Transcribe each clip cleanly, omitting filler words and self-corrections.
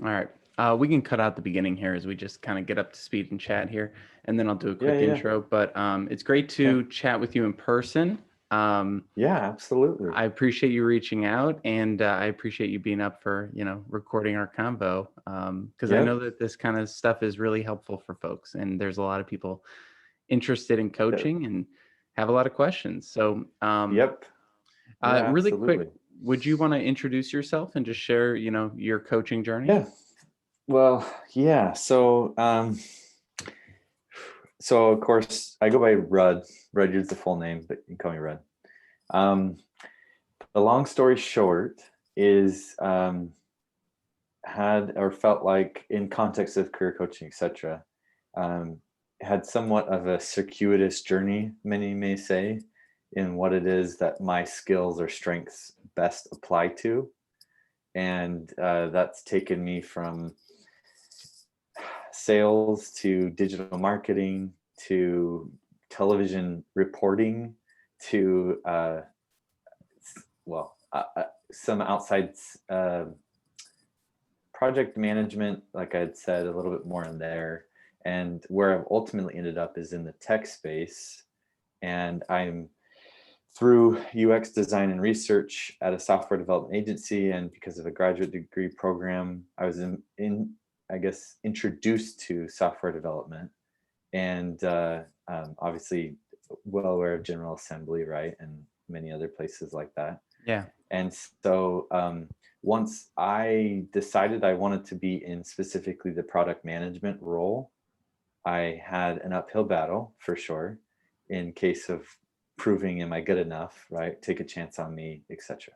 All right. We can cut out the beginning here as we just kind of get up to speed and chat here, and then I'll do a Yeah, quick yeah, intro. But it's great yeah, to chat with you in person. Um, yeah, absolutely. I appreciate you reaching out, and I appreciate you being up for recording our convo, because I know Yep, that this kind of stuff is really helpful for folks, and there's a lot of people interested in yep, coaching and have a lot of questions. So, yep. Yeah, really quick, absolutely. would you want to introduce yourself and just share, your coaching journey? Yeah. Well, yeah. So of course I go by Rudd. Rudyard's the full name, but you can call me Rudd. Um, the long story short is had or felt like in context of career coaching, etc. Um, had somewhat of a circuitous journey, many may say, in what it is that my skills or strengths best apply to. And that's taken me from sales to digital marketing to television reporting to some outside project management, like I'd said, a little bit more in there. And where I've ultimately ended up is in the tech space. And I'm through UX design and research at a software development agency. And because of a graduate degree program, I was in I guess, introduced to software development. And obviously, well aware of General Assembly, right? And many other places like that. Yeah, And so once I decided I wanted to be in specifically the product management role, I had an uphill battle for sure in case of proving am I good enough, right? Take a chance on me, etc.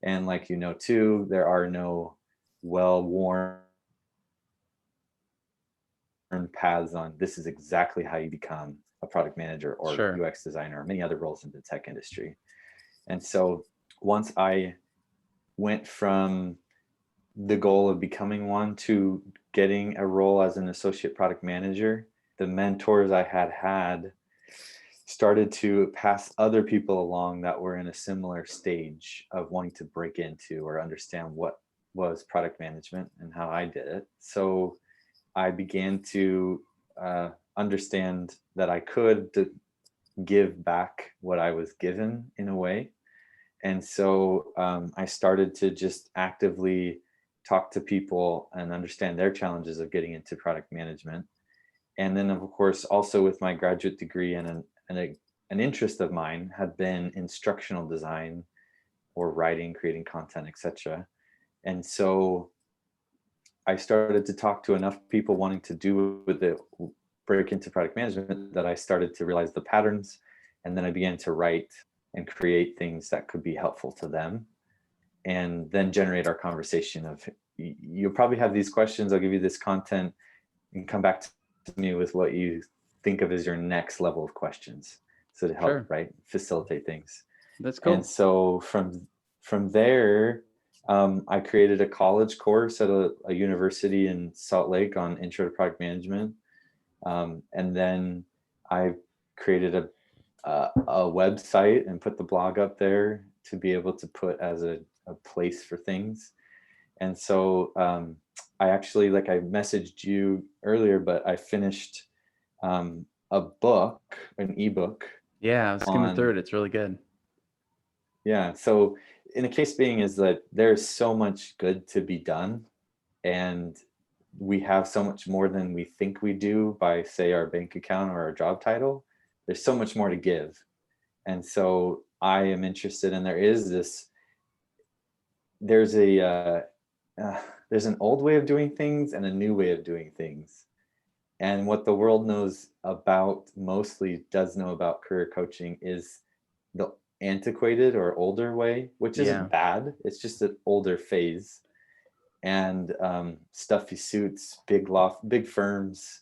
And like you know too, there are no well-worn paths on this is exactly how you become a product manager or sure. UX designer or many other roles in the tech industry. And so once I went from the goal of becoming one to getting a role as an associate product manager, the mentors I had started to pass other people along that were in a similar stage of wanting to break into or understand what was product management and how I did it. So I began to understand that I could give back what I was given in a way. And so I started to just actively talk to people and understand their challenges of getting into product management. And then, of course, also with my graduate degree and an interest of mine had been instructional design or writing, creating content, etc. And so I started to talk to enough people wanting to do with it, break into product management, that I started to realize the patterns. And then I began to write and create things that could be helpful to them. And then generate our conversation of you'll probably have these questions. I'll give you this content and come back to me with what you think of as your next level of questions. So to help, Sure. right, facilitate things. That's And cool. so from there, I created a college course at a university in Salt Lake on intro to product management, and then I created a website and put the blog up there to be able to put as a place for things. And so I actually, like I messaged you earlier, but I finished a book, an ebook Yeah, I was skimming through on. it. It's really good. Yeah. So, in the case being, is that there's so much good to be done, and we have so much more than we think we do by, say, our bank account or our job title. There's so much more to give. And so, I am interested, and there's a, there's an old way of doing things and a new way of doing things. And what the world knows about, mostly does know about career coaching, is the antiquated or older way, which Yeah. isn't bad. It's just an older phase. And stuffy suits, big firms,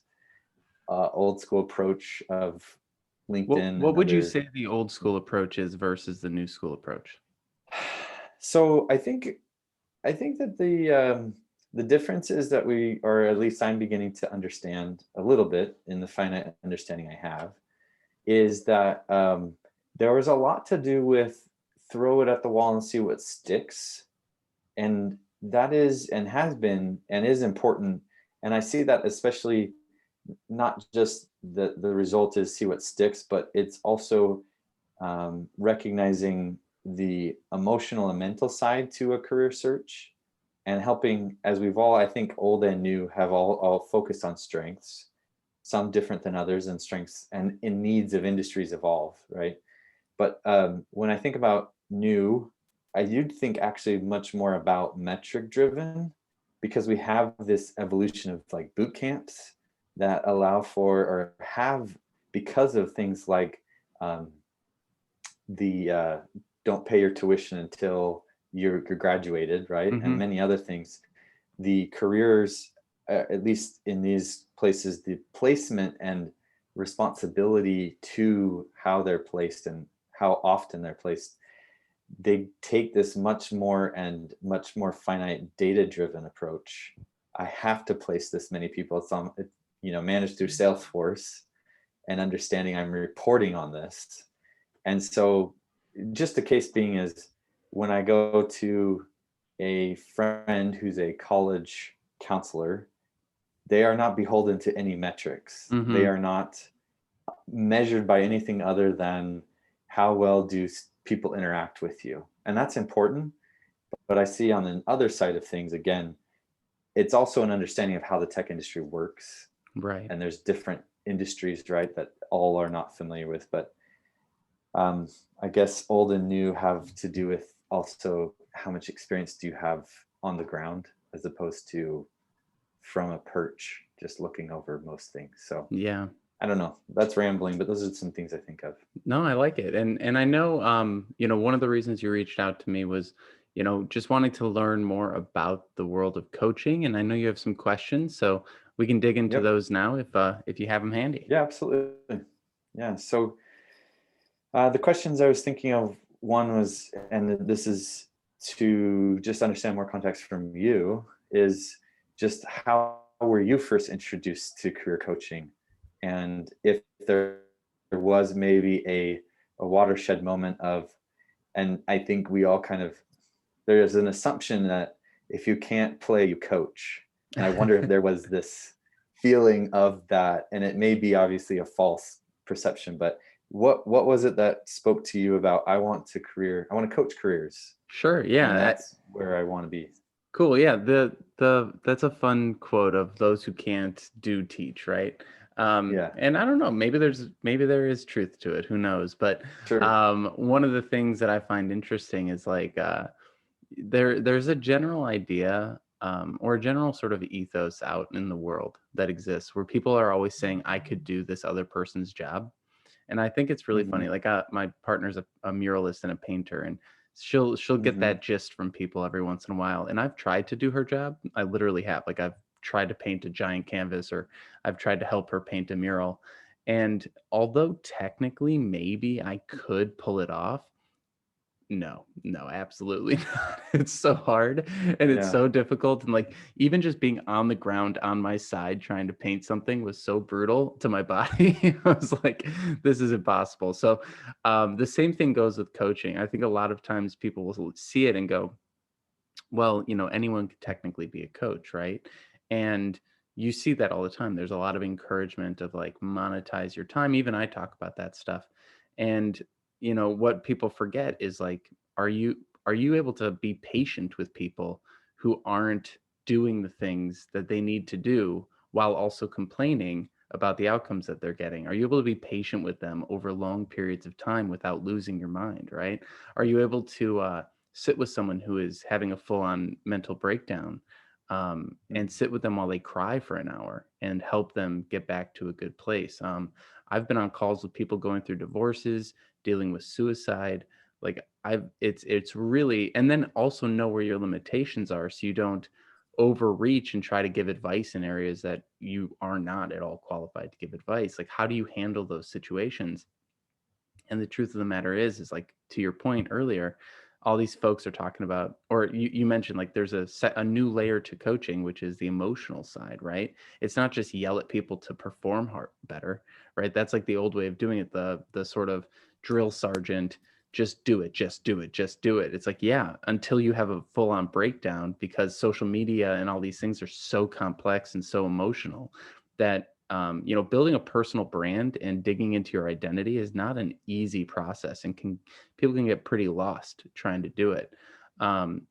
old school approach of What LinkedIn what and would you other. say the old school approach is versus the new school approach? So I think that the difference is that we, or at least I'm beginning to understand a little bit in the finite understanding I have, is that there was a lot to do with throw it at the wall and see what sticks. And that is and has been and is important. And I see that especially not just the result is see what sticks, but it's also recognizing the emotional and mental side to a career search and helping, as we've all, I think, old and new, have all focused on strengths, some different than others, and strengths and in needs of industries evolve, right? But when I think about new, I do think actually much more about metric driven because we have this evolution of like boot camps that allow for or have because of things like um, the don't pay your tuition until you're graduated, right? And Hmm. many other things. The careers, at least in these places, the placement and responsibility to how they're placed and how often they're placed, they take this much more finite data driven approach. I have to place this many people. Managed through Salesforce and understanding I'm reporting on this. And so just the case being is when I go to a friend who's a college counselor, they are not beholden to any metrics. They Hmm. are not measured by anything other than how well do people interact with you. And that's important. But I see on the other side of things, again, it's also an understanding of how the tech industry works. Right. And there's different industries, right, that all are not familiar with. But um, I guess old and new have to do with also how much experience do you have on the ground as opposed to from a perch, just looking over most things. So Yeah. I don't know. That's rambling, but those are some things I think of. No, I like it. And I know one of the reasons you reached out to me was, just wanting to learn more about the world of coaching. And I know you have some questions, so we can dig into Yep. those now if you have them handy. Yeah, absolutely. Yeah. So the questions I was thinking of, one was, and this is to just understand more context from you, is just how were you first introduced to career coaching? And if there was maybe a watershed moment of, and I think we all kind of, there's an assumption that if you can't play, you coach. And I wonder if there was this feeling of that, and it may be obviously a false perception, but what was it that spoke to you about I want to coach careers, Sure. and Yeah. that's where I want to be. Cool. Yeah. The that's a fun quote of those who can't do teach, right? Yeah, And I don't know, maybe there is truth to it. Who knows? But sure. one of the things that I find interesting is like there's a general idea or a general sort of ethos out in the world that exists where people are always saying I could do this other person's job. And I think it's really Hmm. funny. Like my partner's a muralist and a painter, and she'll get Hmm. that gist from people every once in a while. And I've tried to do her job. I literally have. Like I've tried to paint a giant canvas, or I've tried to help her paint a mural. And although technically maybe I could pull it off, no, no, absolutely not. It's so hard and it's Yeah. so difficult. And like even just being on the ground on my side trying to paint something was so brutal to my body. I was like, this is impossible. So the same thing goes with coaching. I think a lot of times people will see it and go, well, anyone could technically be a coach, right? And you see that all the time. There's a lot of encouragement of like monetize your time. Even I talk about that stuff. And what people forget is like, are you are you able to be patient with people who aren't doing the things that they need to do while also complaining about the outcomes that they're getting? Are you able to be patient with them over long periods of time without losing your mind, right? Are you able to sit with someone who is having a full-on mental breakdown and Mhm. sit with them while they cry for an hour and help them get back to a good place. I've been on calls with people going through divorces, dealing with suicide. Like it's really, and then also know where your limitations are so you don't overreach and try to give advice in areas that you are not at all qualified to give advice. Like how do you handle those situations? And the truth of the matter is like to your point earlier, all these folks are talking about, or you mentioned like there's a new layer to coaching, which is the emotional side, right? It's not just yell at people to perform better, right? That's like the old way of doing it. The sort of drill sergeant just do it, just do it, just do it. It's like, yeah, until you have a full on breakdown, because social media and all these things are so complex and so emotional that, building a personal brand and digging into your identity is not an easy process, and people can get pretty lost trying to do it.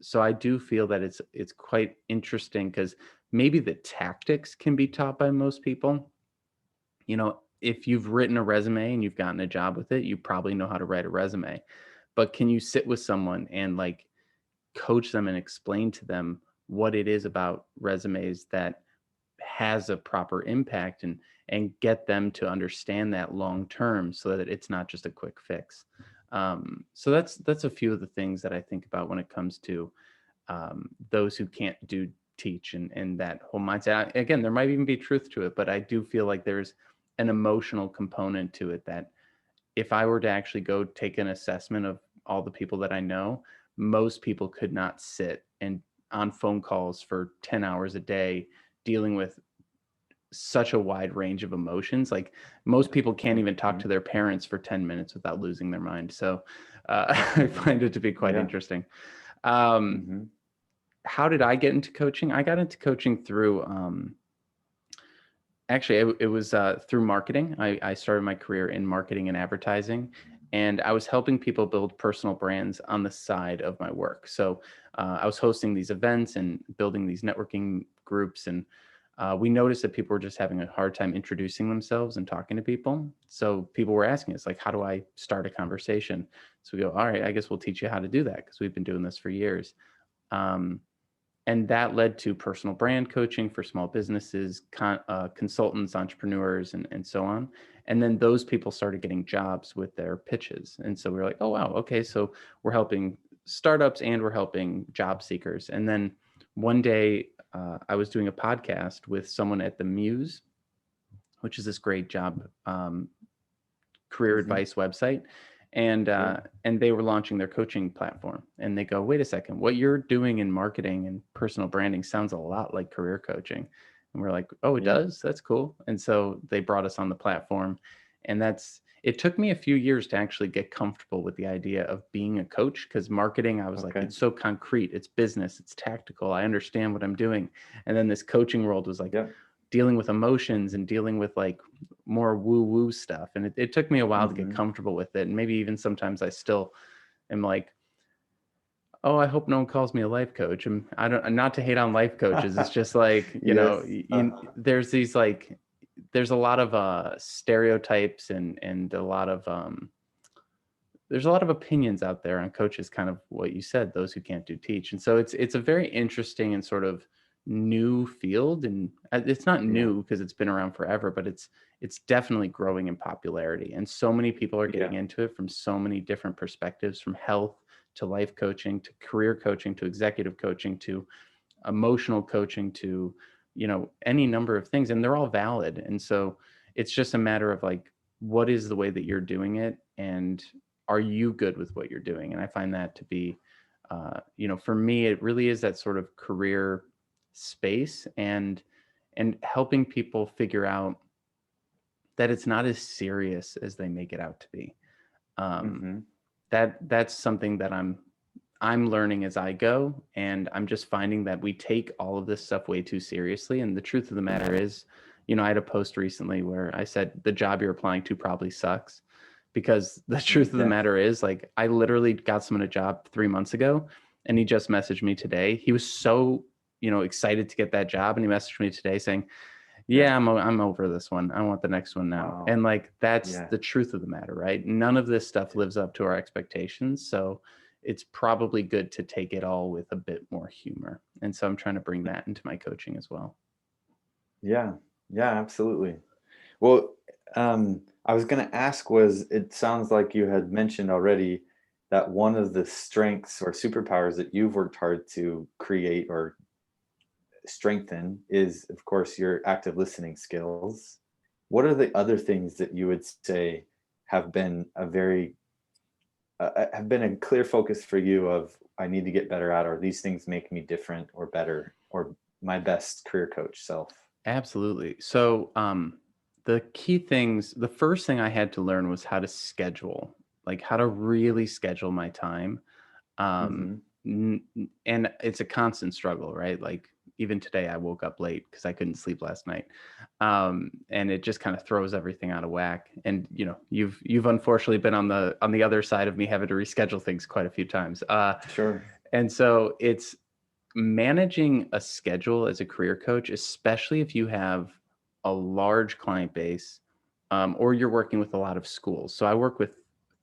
So I do feel that it's quite interesting, because maybe the tactics can be taught by most people. If you've written a resume and you've gotten a job with it, you probably know how to write a resume. But can you sit with someone and like coach them and explain to them what it is about resumes that has a proper impact, and get them to understand that long term, so that it's not just a quick fix. So that's a few of the things that I think about when it comes to those who can't do teach, and that whole mindset. Again, there might even be truth to it, but I do feel like there's an emotional component to it, that if I were to actually go take an assessment of all the people that I know, most people could not sit and on phone calls for 10 hours a day dealing with such a wide range of emotions. Like, most people can't even talk Mhm. to their parents for 10 minutes without losing their mind. So I find it to be quite Yeah. interesting. Um, Hmm. how did I get into coaching? I got into coaching through, actually, it was through marketing. I started my career in marketing and advertising, and I was helping people build personal brands on the side of my work. So I was hosting these events and building these networking groups, and we noticed that people were just having a hard time introducing themselves and talking to people. So people were asking us, like, how do I start a conversation? So we go, all right, I guess we'll teach you how to do that, because we've been doing this for years. Um, and that led to personal brand coaching for small businesses, consultants, entrepreneurs, and so on. And then those people started getting jobs with their pitches. And so we were like, oh, wow, okay, so we're helping startups and we're helping job seekers. And then one day I was doing a podcast with someone at the Muse, which is this great job career Hmm. advice website, and Yeah. they were launching their coaching platform, and they go, wait a second, what you're doing in marketing and personal branding sounds a lot like career coaching. And we're like, oh, it Yeah. does, that's cool. And so they brought us on the platform, and it took me a few years to actually get comfortable with the idea of being a coach, because marketing, I was like, Okay. it's so concrete, it's business, it's tactical, I understand what I'm doing. And then this coaching world was like Yeah. dealing with emotions and dealing with like more woo woo stuff. And it took me a while to get Hmm. comfortable with it. And maybe even sometimes I still am like, oh, I hope no one calls me a life coach. And I don't, not to hate on life coaches. It's just like, Yes. there's these like, there's a lot of stereotypes, and a lot of, there's a lot of opinions out there on coaches, kind of what you said, those who can't do teach. And so it's a very interesting and sort of new field, and it's not Yeah. new because it's been around forever, but it's definitely growing in popularity, and so many people are getting Yeah. into it from so many different perspectives, from health to life coaching to career coaching to executive coaching to emotional coaching to any number of things, and they're all valid. And so it's just a matter of like, what is the way that you're doing it, and are you good with what you're doing? And I find that to be for me, it really is that sort of career space, and helping people figure out that it's not as serious as they make it out to be. um, Hmm. that's something that I'm learning as I go, and I'm just finding that we take all of this stuff way too seriously. And the truth of the matter is, I had a post recently where I said the job you're applying to probably sucks, because the truth of the Yeah. matter is, like, I literally got someone a job 3 months ago, and he just messaged me today. He was so excited to get that job, and he messaged me today saying, Yeah. yeah, I'm over this one. I want the next one now. Wow. And like, that's Yeah. the truth of the matter, right? None of this stuff lives up to our expectations. So it's probably good to take it all with a bit more humor. And so I'm trying to bring that into my coaching as well. Yeah. Yeah. Absolutely. Well, I was going to ask, was it sounds like you had mentioned already that one of the strengths or superpowers that you've worked hard to create or strengthen is, of course, your active listening skills. What are the other things that you would say have been have been a clear focus for you of I need to get better at, or these things make me different or better, or my best career coach self? Absolutely. So the key things, the first thing I had to learn was how to schedule like how to really schedule my time. Um, Mm-hmm. and it's a constant struggle, right? Like even today, I woke up late because I couldn't sleep last night, and it just kind of throws everything out of whack. And you've unfortunately been on the other side of me having to reschedule things quite a few times. Sure. And so it's managing a schedule as a career coach, especially if you have a large client base, or you're working with a lot of schools. So I work with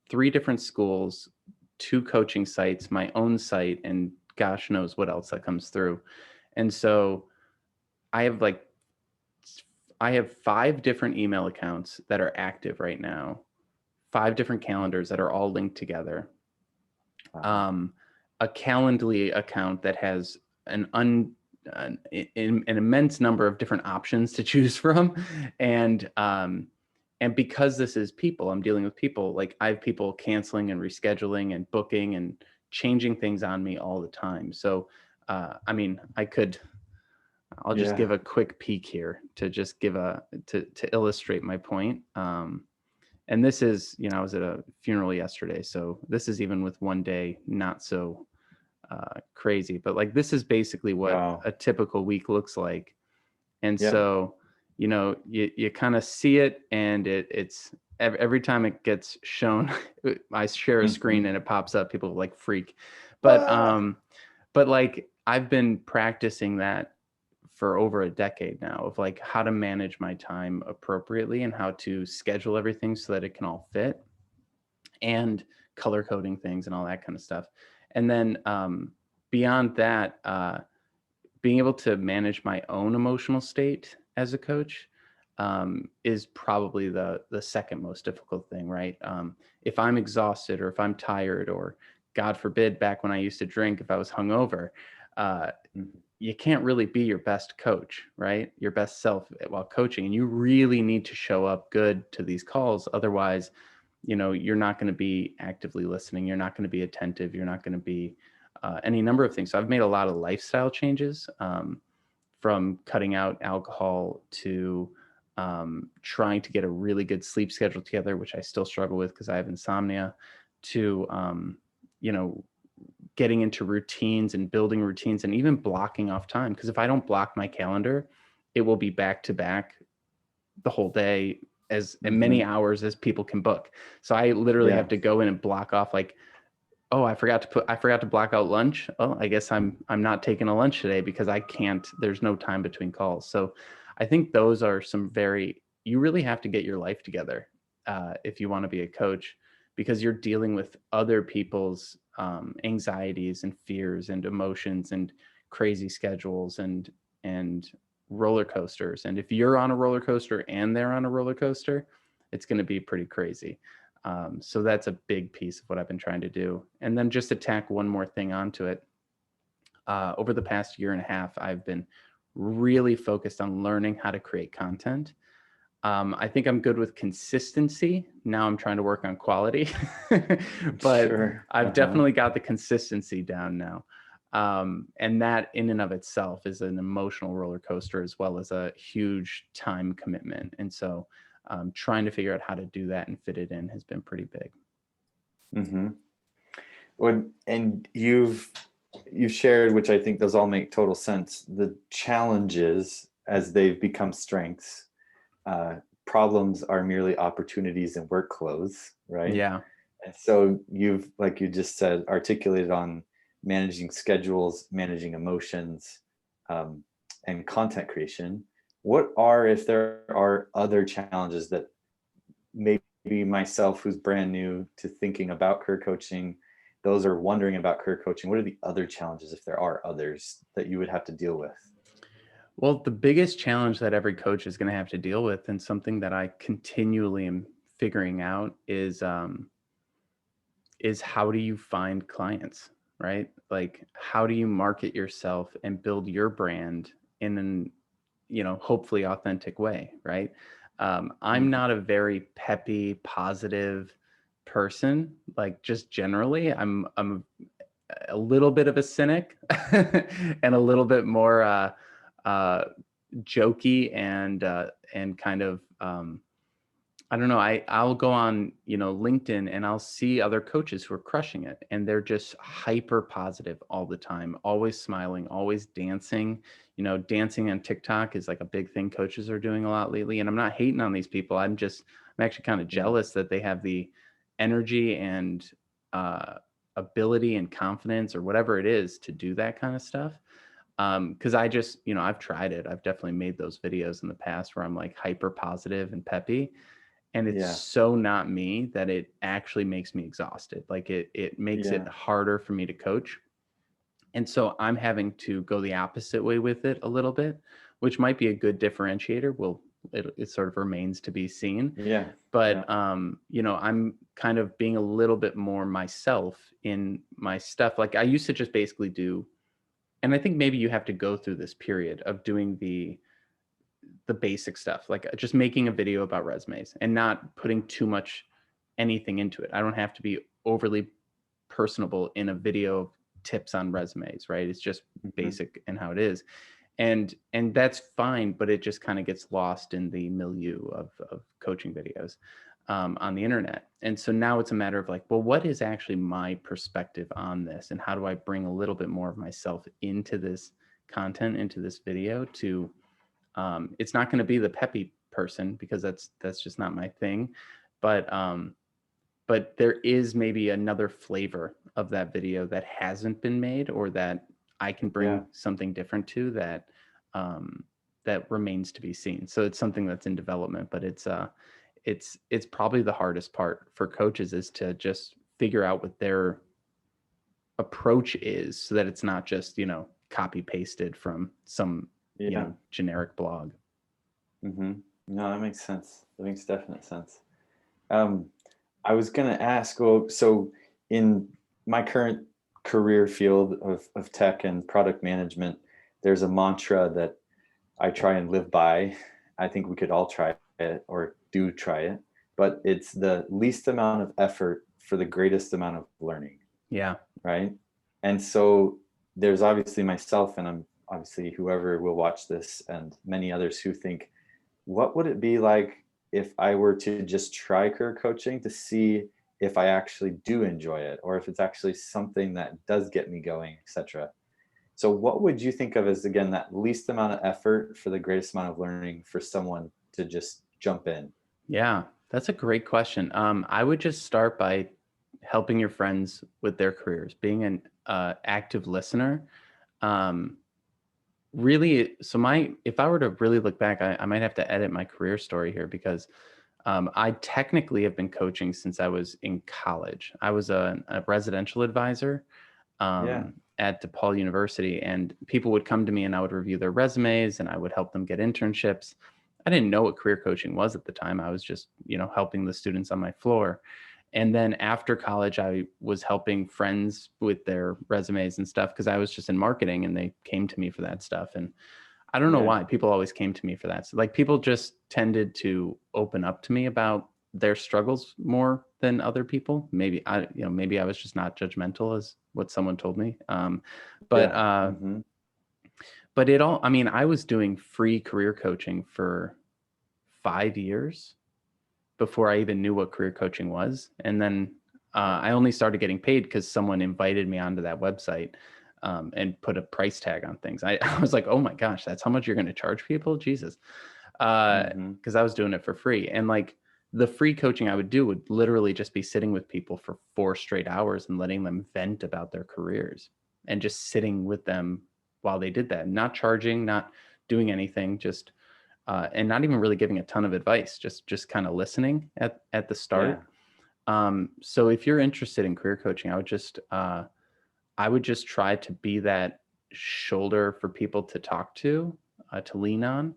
3 different schools, 2 coaching sites, my own site, and gosh knows what else that comes through. And so I have like I have 5 different email accounts that are active right now, 5 different calendars that are all linked together, Wow. um, a Calendly account that has an immense number of different options to choose from, and because this is people, I'm dealing with people. Like I have people canceling and rescheduling and booking and changing things on me all the time. So, I mean, I'll just Yeah. give a quick peek here to just give to illustrate my point. And this is, I was at a funeral yesterday, so this is even with one day not so crazy, but like this is basically what Wow. a typical week looks like. And Yeah. so, you kind of see it, and it's every time it gets shown, I share a Mm-hmm. screen and it pops up, people like freak. But Ah. like I've been practicing that for over a decade now, of like how to manage my time appropriately and how to schedule everything so that it can all fit, and color coding things and all that kind of stuff. And then beyond that, being able to manage my own emotional state as a coach is probably the second most difficult thing, right? If I'm exhausted, or if I'm tired, or God forbid, back when I used to drink, if I was hungover, uh, Mhm. you can't really be your best coach, right? Your best self while coaching. And you really need to show up good to these calls. Otherwise, you're not going to be actively listening. You're not going to be attentive. You're not going to be any number of things. So I've made a lot of lifestyle changes, from cutting out alcohol to trying to get a really good sleep schedule together, which I still struggle with because I have insomnia, to, you know, getting into routines and building routines, and even blocking off time. Because if I don't block my calendar, it will be back to back the whole day, as many Mhm. hours as people can book. So I literally Yeah. have to go in and block off, like, oh, I forgot to block out lunch. Oh, I guess I'm not taking a lunch today because I can't, there's no time between calls. So I think those are some you really have to get your life together if you want to be a coach, because you're dealing with other people's anxieties and fears and emotions and crazy schedules and roller coasters. And if you're on a roller coaster and they're on a roller coaster, it's going to be pretty crazy. So that's a big piece of what I've been trying to do. And then just to tack one more thing onto it, over the past year and a half, I've been really focused on learning how to create content. I think I'm good with consistency. Now I'm trying to work on quality, but Sure. I've Uh-huh. definitely got the consistency down now. And that in and of itself is an emotional roller coaster, as well as a huge time commitment. And so trying to figure out how to do that and fit it in has been pretty big. Mhm. And you've shared, which I think those all make total sense, the challenges as they've become strengths. Uh, Problems are merely opportunities in work clothes, right? Yeah. And so you've, like you just said, articulated on managing schedules, managing emotions, um, and content creation. What are, if there are other challenges that maybe myself, who's brand new to thinking about career coaching, those are wondering about career coaching, what are the other challenges, if there are others, that you would have to deal with? Well, the biggest challenge that every coach is going to have to deal with, and something that I continually am figuring out, is how do you find clients, right? Like, how do you market yourself and build your brand in an, hopefully authentic way, right? I'm Mhm. not a very peppy, positive person. Like, just generally, I'm a little bit of a cynic and a little bit more uh, jokey and kind of I don't know. I'll go on, LinkedIn and I'll see other coaches who are crushing it and they're just hyper positive all the time, always smiling, always dancing. Dancing on TikTok is like a big thing coaches are doing a lot lately. And I'm not hating on these people. I'm actually kind of Yeah. jealous that they have the energy and uh ability and confidence or whatever it is to do that kind of stuff. Because I just, I've tried it. I've definitely made those videos in the past where I'm like hyper positive and peppy, and it's Yeah. so not me that it actually makes me exhausted. Like it makes it Yeah. harder for me to coach. And so I'm having to go the opposite way with it a little bit, which might be a good differentiator. It sort of remains to be seen. Yeah. Yeah. But I'm kind of being a little bit more myself in my stuff. Like I used to just basically do, and I think maybe you have to go through this period of doing the basic stuff, like just making a video about resumes and not putting too much anything into it. I don't have to be overly personable in a video of tips on resumes, right? It's just Hmm. basic and how it is. And that's fine, but it just kind of gets lost in the milieu of coaching videos on the internet. And so now it's a matter of like, well, what is actually my perspective on this? And how do I bring a little bit more of myself into this content, into this video to it's not going to be the peppy person because that's just not my thing. But there is maybe another flavor of that video that hasn't been made or that I can Yeah. bring something different to um, that remains to be seen. So it's something that's in development, but it's probably the hardest part for coaches is to just figure out what their approach is so that it's not just copy pasted from some Yeah. generic blog. Hmm. No, that makes sense. That makes definite sense. Um, I was gonna ask, well, so in my current career field of tech and product management, there's a mantra that I try and live by. I think we could all try it or do try it, but it's the least amount of effort for the greatest amount of learning, Yeah. right? And so there's obviously myself, and I'm obviously whoever will watch this, and many others who think, what would it be like if I were to just try career coaching to see if I actually do enjoy it or if it's actually something that does get me going, etc. So what would you think of as, again, that least amount of effort for the greatest amount of learning for someone to just jump in? Yeah, that's a great question. I would just start by helping your friends with their careers, being an active listener. Um, really, so if I were to really look back, I might have to edit my career story here because I technically have been coaching since I was in college. I was a residential advisor Yeah. at DePaul University, and people would come to me and I would review their resumes and I would help them get internships. I didn't know what career coaching was at the time. I was just, helping the students on my floor. And then after college, I was helping friends with their resumes and stuff because I was just in marketing and they came to me for that stuff. And I don't know Yeah. why people always came to me for that. So like people just tended to open up to me about their struggles more than other people. Maybe I was just not judgmental as what someone told me. But Yeah. uh, Hmm. but I mean, I was doing free career coaching for 5 years before I even knew what career coaching was. And then Yeah. I only started getting paid because someone invited me onto that website and put a price tag on things. I was like, oh my gosh, that's how much you're going to charge people? Jesus. Hmm. Because I was doing it for free. And like the free coaching I would do would literally just be sitting with people for 4 straight hours and letting them vent about their careers and just sitting with them while they did that, not charging, not doing anything, just and not even really giving a ton of advice, just kind of listening at the Yeah. start. So if you're interested in career coaching, I would just try to be that shoulder for people to talk to lean on,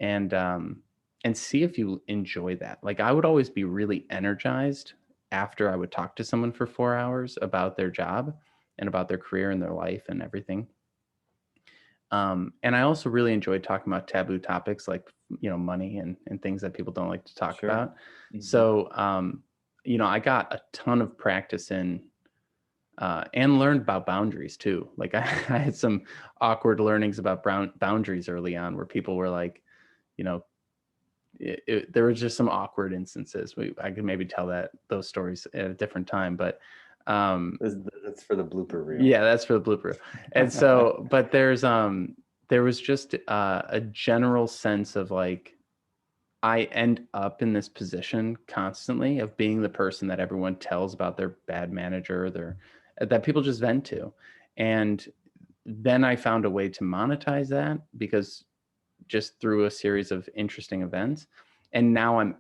and and see if you enjoy that. Like I would always be really energized after I would talk to someone for 4 hours about their job and about their career and their life and everything. And I also really enjoyed talking about taboo topics like money and things that people don't like to talk Sure. about. Hmm. So I got a ton of practice in and learned about boundaries too. Like I had some awkward learnings about boundaries early on, where people were like, you know, there was just some awkward instances. I could maybe tell those stories at a different time, but That's for the blooper reel. yeah, that's for the blooper. And so, but there was just a general sense of like, I end up in this position constantly of being the person that everyone tells about their bad manager, that people just vent to. And then I found a way to monetize that, because just through a series of interesting events. And now I'm,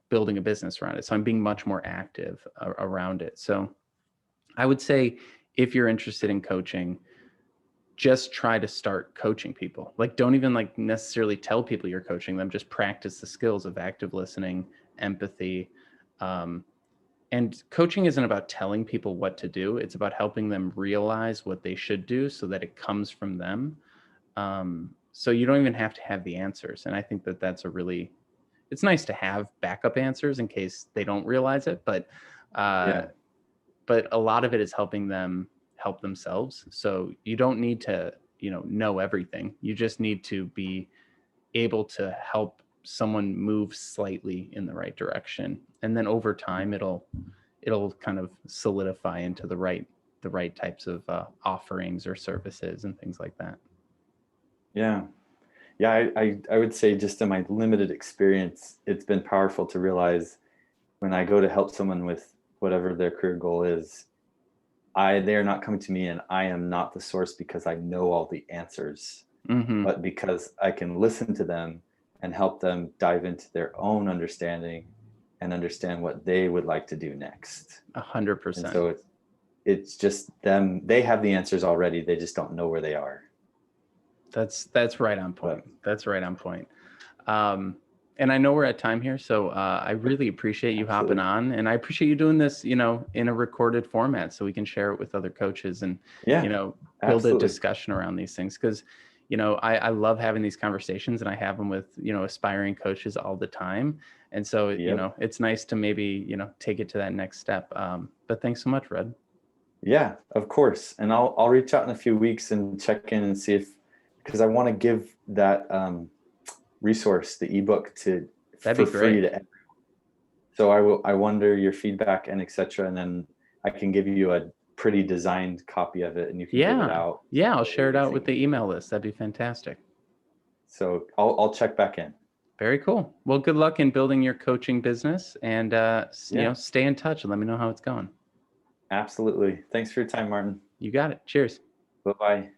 building a business around it. So I'm being much more active around it. So I would say, if you're interested in coaching, just try to start coaching people. Like, don't even like necessarily tell people you're coaching them. Just practice the skills of active listening, empathy. And coaching isn't about telling people what to do. It's about helping them realize what they should do so that it comes from them. So you don't even have to have the answers. And I think that it's nice to have backup answers in case they don't realize it. But Yeah. but a lot of it is helping them help themselves. So you don't need to, know everything. You just need to be able to help someone move slightly in the right direction. And then over time, it'll kind of solidify into the right types of offerings or services and things like that. Yeah. Yeah. I would say, just in my limited experience, it's been powerful to realize, when I go to help someone with whatever their career goal is, they are not coming to me, and I am not the source because I know all the answers, Mm-hmm. but because I can listen to them and help them dive into their own understanding and understand what they would like to do next. And 100%. so it's just them. They have the answers already. They just don't know where they are. That's right on point. That's right on point. And I know we're at time here, so I really appreciate you hopping Absolutely. on, and I appreciate you doing this, in a recorded format, so we can share it with other coaches and, Yeah, build a absolutely. discussion around these things. Because, I love having these conversations, and I have them with, aspiring coaches all the time. And so, Yep. it's nice to maybe, take it to that next step. But thanks so much, Red. Yeah, of course. And I'll reach out in a few weeks and check in and see because I want to give that resource, the ebook, That'd for be free great. to. So I wonder your feedback and etc. And then I can give you a pretty designed copy of it, and you can give it Yeah. out. Yeah, I'll Whatever share it you out with think. the email list. That'd be fantastic. So I'll check back in. Very cool. Well, good luck in building your coaching business, and Yeah, stay in touch and let me know how it's going. absolutely. Thanks for your time, Martin. You got it. Cheers. Bye bye.